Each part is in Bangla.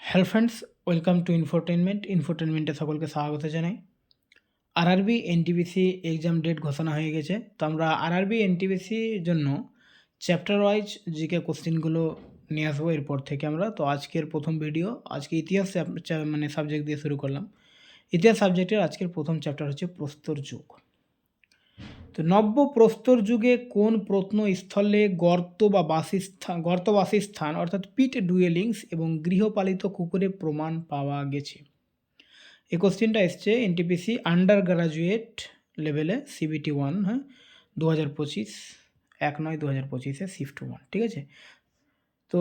হ্যালো ফ্রেন্ডস, ওয়েলকাম টু ইনফোটেনমেন্টে সকলকে স্বাগত জানাই। আরআরবি এনটিপিসি এক্সাম ডেট ঘোষণা হয়ে গেছে। তো আমরা আরআরবি এনটিপিসির জন্য চ্যাপ্টার ওয়াইজ জিকে কোশ্চেনগুলো নিয়ে আসবো এরপর থেকে আমরা। তো আজকের প্রথম ভিডিও, আজকে ইতিহাস সাবজেক্ট দিয়ে শুরু করলাম। ইতিহাস সাবজেক্টের আজকের প্রথম চ্যাপ্টার হচ্ছে প্রস্তর যুগ। তো নব্য প্রস্তর যুগে কোন প্রত্নস্থলে গর্ত বাসস্থান অর্থাৎ পিট ডুয়েলিংস এবং গৃহপালিত কুকুরের প্রমাণ পাওয়া গেছে? এই কোশ্চেনটা এসছে এনটিপিসি আন্ডার গ্রাজুয়েট লেভেলে সিবিটি 1, হ্যাঁ, 2025 1/9/2025 শিফট 1, ঠিক আছে। তো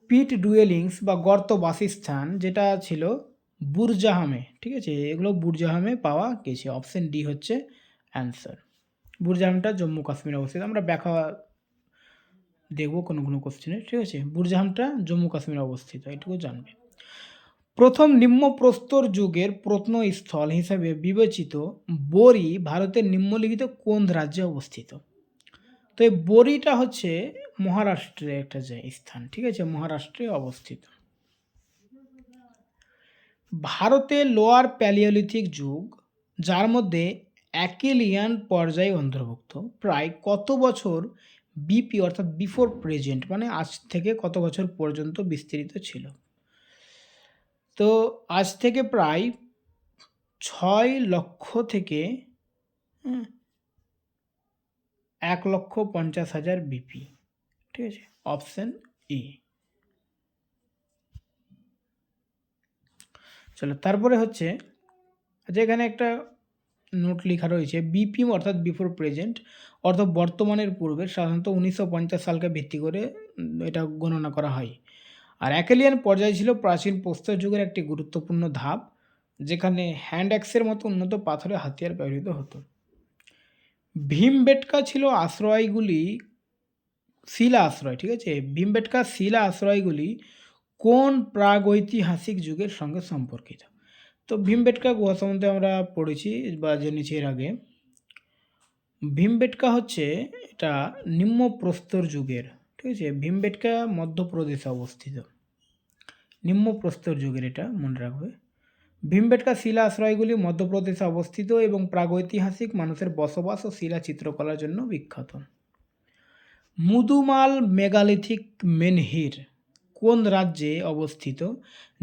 পিট ডুয়েলিংস বা গর্ত বাসস্থান যেটা ছিল বুরজাহামে, ঠিক আছে, এগুলো বুরজাহামে পাওয়া গেছে। অপশন ডি হচ্ছে অ্যান্সার। বুরজাহামটা জম্মু কাশ্মীরে অবস্থিত। আমরা ব্যাখ্যা দেখবো কোনো কোশ্চেনের, ঠিক আছে। বুরজাহামটা জম্মু কাশ্মীরে অবস্থিত, এটুকু জানবে। প্রথম নিম্ন প্রস্তর যুগের প্রত্নস্থল হিসেবে বিবেচিত বরি ভারতের নিম্নলিখিত কোন রাজ্যে অবস্থিত? তো এই বরিটা হচ্ছে মহারাষ্ট্রে একটা স্থান, ঠিক আছে, মহারাষ্ট্রে অবস্থিত। ভারতে লোয়ার প্যালিওলিথিক যুগ, যার মধ্যে অ্যাকিলিয়ান পর্যায় অন্তর্ভুক্ত, প্রায় কত বছর বিপি অর্থাৎ বিফোর প্রেজেন্ট মানে আজ থেকে কত বছর পর্যন্ত বিস্তৃত ছিল? তো আজ থেকে প্রায় 6 লক্ষ থেকে 1,50,000 বিপি, ঠিক আছে, অপশন এ। চলো তারপরে হচ্ছে যে এখানে একটা নোট লেখা রয়েছে বিপি অর্থাৎ বিফোর প্রেজেন্ট অর্থাৎ বর্তমানের পূর্বে, সাধারণত 1950 সালকে ভিত্তি করে এটা গণনা করা হয়। আর অ্যাকেলিয়ান পর্যায় ছিল প্রাচীন প্রস্তর যুগের একটি গুরুত্বপূর্ণ ধাপ, যেখানে হ্যান্ড অ্যাক্সের মতো উন্নত পাথরের হাতিয়ার ব্যবহৃত হতো। ভীমবেটকা ছিল আশ্রয়গুলি শিলা আশ্রয়, ঠিক আছে। ভীমবেটকা শিলা আশ্রয়গুলি কোন প্রাগৈতিহাসিক যুগের সঙ্গে সম্পর্কিত? তো ভীমবেটকা গুহা সম্বন্ধে আমরা পড়েছি বা জেনেছি এর আগে। ভীমবেটকা হচ্ছে এটা নিম্ন প্রস্তর যুগের, ঠিক আছে। ভীমবেটকা মধ্যপ্রদেশে অবস্থিত, নিম্ন প্রস্তর যুগের, এটা মনে রাখবে। ভীমবেটকা শিলা আশ্রয়গুলি মধ্যপ্রদেশে অবস্থিত এবং প্রাগৈতিহাসিক মানুষের বসবাস ও শিলা চিত্রকলার জন্য বিখ্যাত। মুদুমাল মেগালিথিক মেনহির কোন রাজ্যে অবস্থিত,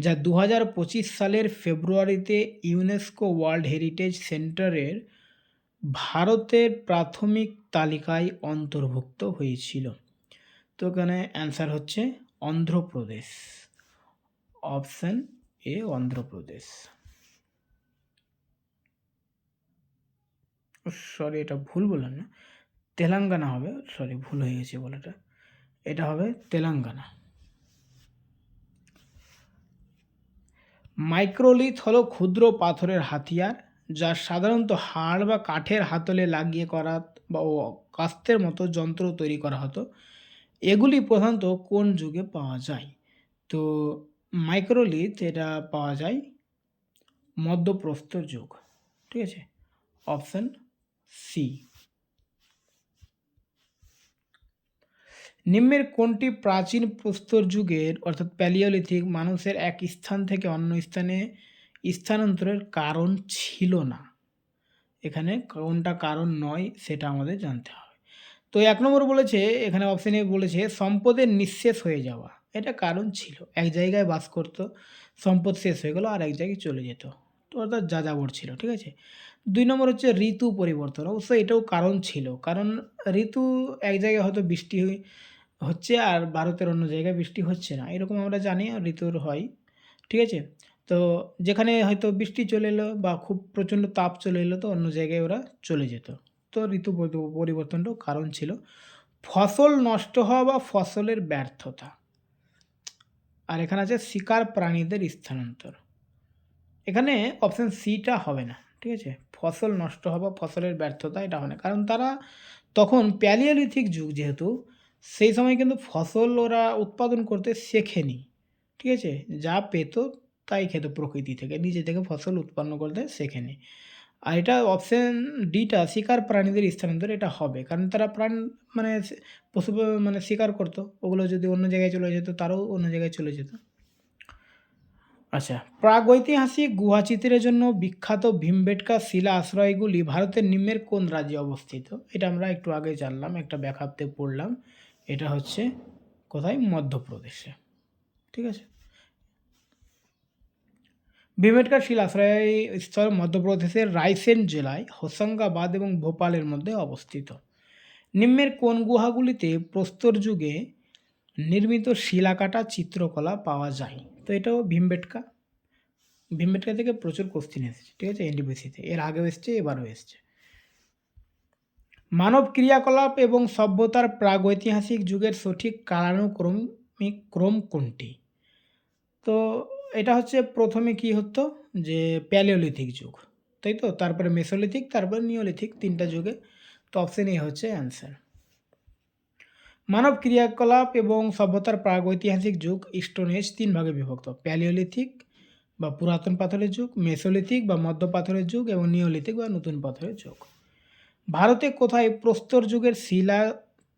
যা 2025 সালের ফেব্রুয়ারিতে ইউনেস্কো ওয়ার্ল্ড হেরিটেজ সেন্টারের ভারতের প্রাথমিক তালিকায় অন্তর্ভুক্ত হয়েছিল? তো এখানে অ্যান্সার হচ্ছে Andhra Pradesh, option A Andhra Pradesh. Sorry, এটা ভুল বললাম না, তেলেঙ্গানা হবে, সরি ভুল হয়ে গেছে বলাটা, এটা হবে তেলেঙ্গানা। মাইক্রোলিথ হলো ক্ষুদ্র পাথরের হাতিয়ার, যা সাধারণত হাড় বা কাঠের হাতলে লাগিয়ে করা বা কাস্তের মতো যন্ত্র তৈরি করা হতো। এগুলি প্রধানত কোন যুগে পাওয়া যায়? তো মাইক্রোলিথ এটা পাওয়া যায় মধ্যপ্রস্তর যুগ, ঠিক আছে, অপশন সি। নিম্নের কোনটি প্রাচীন প্রস্তর যুগের অর্থাৎ প্যালিওলিথিক মানুষের এক স্থান থেকে অন্য স্থানে স্থানান্তরের কারণ ছিল না? এখানে কোনটা কারণ নয় সেটা আমাদের জানতে হবে। তো 1 নম্বর বলেছে, এখানে অপশানে বলেছে সম্পদের নিঃশেষ হয়ে যাওয়া, এটা কারণ ছিল। এক জায়গায় বাস করত, সম্পদ শেষ হয়ে গেল আর এক জায়গায় চলে যেত, তো অর্থাৎ যাযাবর ছিল, ঠিক আছে। 2 নম্বর হচ্ছে ঋতু পরিবর্তন, অবশ্যই এটাও কারণ ছিল, কারণ ঋতু এক জায়গায় হয়তো বৃষ্টি হচ্ছে আর ভারতের অন্য জায়গায় বৃষ্টি হচ্ছে না, এরকম আমরা জানি ঋতুর হয়, ঠিক আছে। তো যেখানে হয়তো বৃষ্টি চলে এলো বা খুব প্রচণ্ড তাপ চলে এলো, তো অন্য জায়গায় ওরা চলে যেত, তো ঋতু পরিবর্তনটাও কারণ ছিল। ফসল নষ্ট হওয়া বা ফসলের ব্যর্থতা, আর এখানে আছে শিকার প্রাণীদের স্থানান্তর, এখানে অপশান সিটা হবে না, ঠিক আছে। ফসল নষ্ট হওয়া বা ফসলের ব্যর্থতা এটা হবে না, কারণ তারা তখন প্যালিওলিথিক যুগ যেহেতু, সেই সময় কিন্তু ফসল ওরা উৎপাদন করতে শেখেনি, ঠিক আছে। যা পেত তাই খেত প্রকৃতি থেকে, নিজে থেকে ফসল উৎপন্ন করতে শেখেনি। আর এটা অপশান ডিটা শিকার প্রাণীদের স্থানান্তর, এটা হবে, কারণ তারা মানে পশু মানে শিকার করতো, ওগুলো যদি অন্য জায়গায় চলে যেত তারাও অন্য জায়গায় চলে যেত। আচ্ছা, প্রাগৈতিহাসিক গুহাচিত্রের জন্য বিখ্যাত ভীমবেটকা শিলা আশ্রয়গুলি ভারতের নিম্নের কোন রাজ্যে অবস্থিত? এটা আমরা একটু আগে জানলাম, একটা ব্যাখ্যাতে পড়লাম। এটা হচ্ছে কোথায়? মধ্যপ্রদেশে। ঠিক আছে? ভীমবেটকা শিলা আশ্রয়স্থল মধ্যপ্রদেশের রায়সেন জেলায় হোশঙ্গাবাদ এবং ভোপালের মধ্যে অবস্থিত। নিম্নের কোন গুহাগুলিতে প্রস্তর যুগে নির্মিত শিলাকাটা চিত্রকলা পাওয়া যায়? তো এটাও ভীমবেটকা। ভীমবেটকা থেকে প্রচুর কোশ্চেন এসেছে, ঠিক আছে, এনটিপিসিতে। এর আগেও এসছে, এবারও এসছে। মানব ক্রিয়াকলাপ এবং সভ্যতার প্রাগৈতিহাসিক যুগের সঠিক কালানুক্রমিক ক্রম কোনটি? তো এটা হচ্ছে প্রথমে কি হতো, যে প্যালিওলিথিক যুগ, তাই তো, তারপরে মেসোলিথিক, তারপরে নিওলিথিক, 3টা যুগে। তো অপশন এ হচ্ছে অ্যান্সার। মানব ক্রিয়াকলাপ এবং সভ্যতার প্রাগৈতিহাসিক যুগ স্টোন এজ 3 ভাগে বিভক্ত: প্যালিওলিথিক বা পুরাতন পাথরের যুগ, মেসোলিথিক বা মধ্য পাথরের যুগ এবং নিওলিথিক বা নতুন পাথরের যুগ। ভারতে কোথায় প্রস্তর যুগের শিলা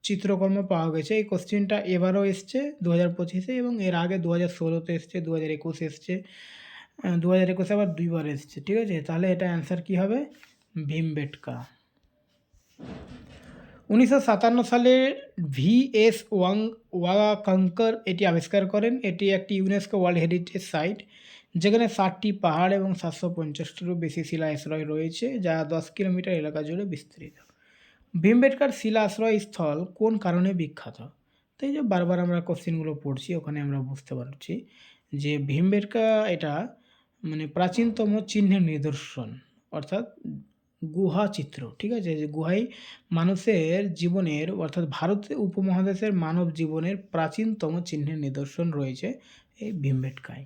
চিত্রকর্ম পাওয়া গেছে? এই কোশ্চেনটা এবারও এসছে 2025-এ, এবং এর আগে 2016-তে এসছে, 2021 এসছে, 2021-এ আবার 2বার এসছে। ঠিক আছে, তাহলে এটা অ্যান্সার কি হবে? ভীমবেটকা। 1957 সালে ভিএস ওয়াকাঙ্কর এটি আবিষ্কার করেন। এটি একটি ইউনেস্কো ওয়ার্ল্ড হেরিটেজ সাইট, যেখানে 60টি পাহাড় এবং 750টিরও বেশি শিলা আশ্রয় রয়েছে, যা 10 কিলোমিটার এলাকা জুড়ে বিস্তৃত। ভীমবেটকার শিলা আশ্রয়স্থল কোন কারণে বিখ্যাত? তো এই যে বারবার আমরা কোশ্চেনগুলো পড়ছি, ওখানে আমরা বুঝতে পারছি যে ভীমবেটকা এটা মানে প্রাচীনতম চিহ্নের নিদর্শন, অর্থাৎ গুহা চিত্র। ঠিক আছে, যে গুহায় মানুষের জীবনের, অর্থাৎ ভারত উপমহাদেশের মানব জীবনের প্রাচীনতম চিহ্নের নিদর্শন রয়েছে এই ভীমবেটকায়।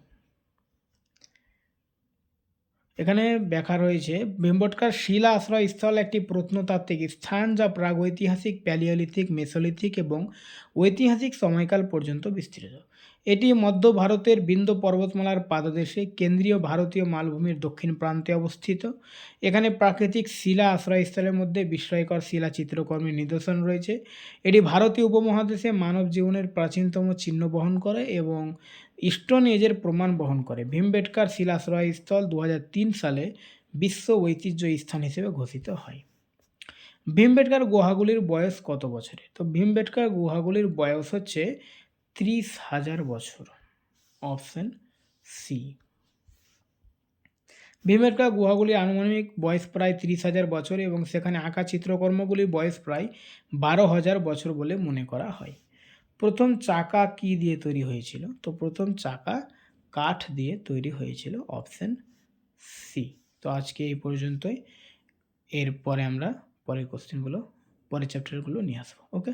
এখানে ব্যাখ্যা রয়েছে, ভীমবেটকার শিলা আশ্রয়স্থল একটি প্রত্নতাত্ত্বিক স্থান, যা প্রাগৈতিহাসিক, প্যালিওলিথিক, মেসোলিথিক এবং ঐতিহাসিক সময়কাল পর্যন্ত বিস্তৃত। এটি মধ্য ভারতের বিন্ধ্য পর্বতমালার পাদদেশে কেন্দ্রীয় ভারতীয় মালভূমির দক্ষিণ প্রান্তে অবস্থিত। এখানে প্রাকৃতিক শিলা আশ্রয়স্থলের মধ্যে বিস্ময়কর শিলা চিত্রকর্মের নিদর্শন রয়েছে। এটি ভারতীয় উপমহাদেশে মানব জীবনের প্রাচীনতম চিহ্ন বহন করে এবং স্টোন এজের প্রমাণ বহন করে। ভীমবেটকার শিলাশ্রয়স্থল 2003 সালে বিশ্ব ঐতিহ্য স্থান হিসেবে ঘোষিত হয়। ভীমবেটকার গুহাগুলির বয়স কত বছরের? তো ভীমবেটকার গুহাগুলির বয়স হচ্ছে 30,000 বছর। Option C. ভীমবেটকা গুহাগুলির আনুমানিক বয়স প্রায় 30,000 বছর এবং সেখানে আঁকা চিত্রকর্মগুলির বয়স প্রায় 12,000 বছর বলে মনে করা হয়। প্রথম চাকা কি দিয়ে তৈরি হয়েছিল? তো প্রথম চাকা কাঠ দিয়ে তৈরি হয়েছিল। Option C. তো আজকে এই পর্যন্তই। এরপরে আমরা পরের কোশ্চেনগুলো, পরের চ্যাপ্টারগুলো নিয়ে আসবো। ওকে।